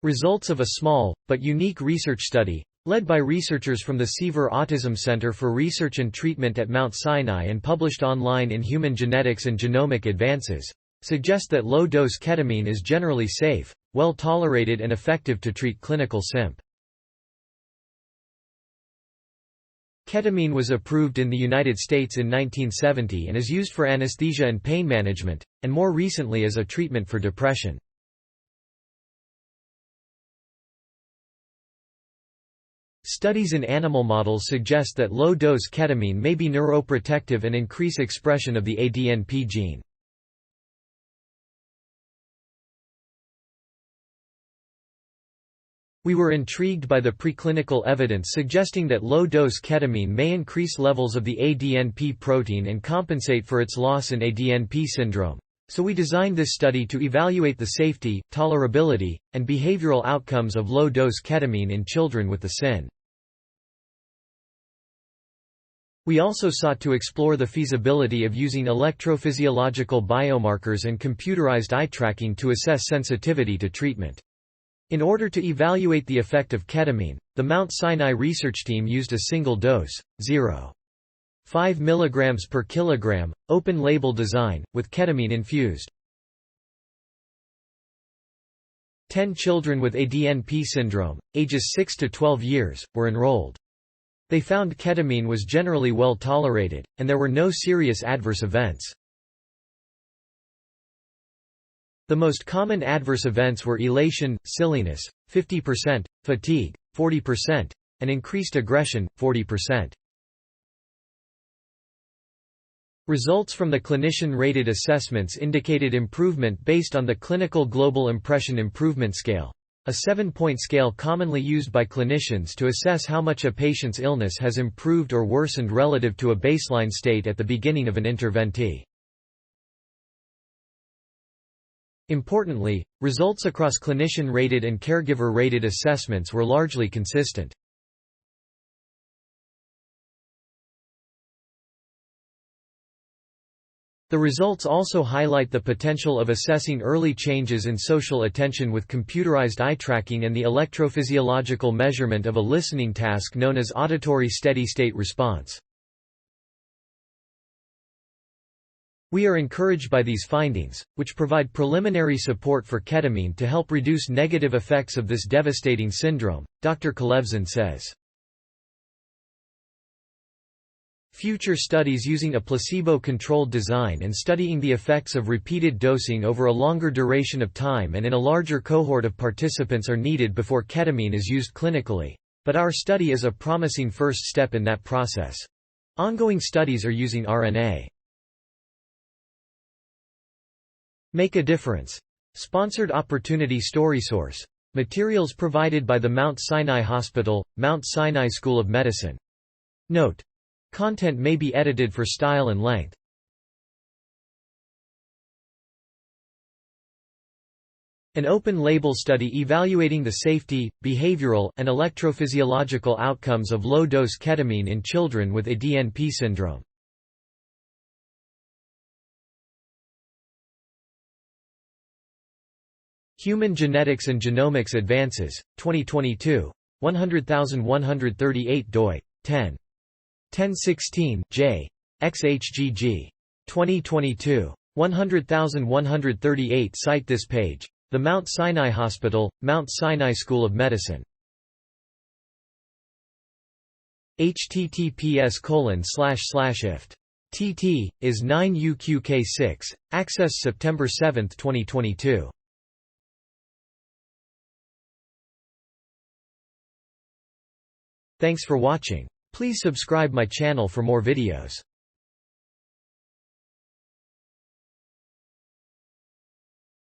Results of a small, but unique research study, led by researchers from the Seaver Autism Center for Research and Treatment at Mount Sinai and published online in Human Genetics and Genomic Advances, suggest that low-dose ketamine is generally safe, well tolerated and effective to treat clinical SIMP. Ketamine was approved in the United States in 1970 and is used for anesthesia and pain management, and more recently as a treatment for depression. Studies in animal models suggest that low-dose ketamine may be neuroprotective and increase expression of the ADNP gene. We were intrigued by the preclinical evidence suggesting that low-dose ketamine may increase levels of the ADNP protein and compensate for its loss in ADNP syndrome, so we designed this study to evaluate the safety, tolerability, and behavioral outcomes of low-dose ketamine in children with the SIN. We also sought to explore the feasibility of using electrophysiological biomarkers and computerized eye tracking to assess sensitivity to treatment. In order to evaluate the effect of ketamine, the Mount Sinai research team used a single dose, 0.5 mg per kilogram, open-label design, with ketamine infused. 10 children with ADNP syndrome, ages 6 to 12 years, were enrolled. They found ketamine was generally well tolerated, and there were no serious adverse events. The most common adverse events were elation, silliness, 50%, fatigue, 40%, and increased aggression, 40%. Results from the clinician-rated assessments indicated improvement based on the Clinical Global Impression Improvement Scale, a 7-point scale commonly used by clinicians to assess how much a patient's illness has improved or worsened relative to a baseline state at the beginning of an intervention. Importantly, results across clinician-rated and caregiver-rated assessments were largely consistent. The results also highlight the potential of assessing early changes in social attention with computerized eye tracking and the electrophysiological measurement of a listening task known as auditory steady-state response. We are encouraged by these findings, which provide preliminary support for ketamine to help reduce negative effects of this devastating syndrome, Dr. Kalevzin says. Future studies using a placebo-controlled design and studying the effects of repeated dosing over a longer duration of time and in a larger cohort of participants are needed before ketamine is used clinically, but our study is a promising first step in that process. Ongoing studies are using RNA. Make a difference. Sponsored opportunity StorySource. Materials provided by the Mount Sinai Hospital, Mount Sinai School of Medicine. Note: content may be edited for style and length. An open-label study evaluating the safety, behavioral, and electrophysiological outcomes of low-dose ketamine in children with ADNP syndrome. Human Genetics and Genomics Advances, 2022. 100138 doi. 10. 1016 J. XHGG. 2022. 100138 Cite this page. The Mount Sinai Hospital, Mount Sinai School of Medicine. https://ift. TT, is 9UQK6, access September 7, 2022. Thanks for watching. Please subscribe my channel for more videos.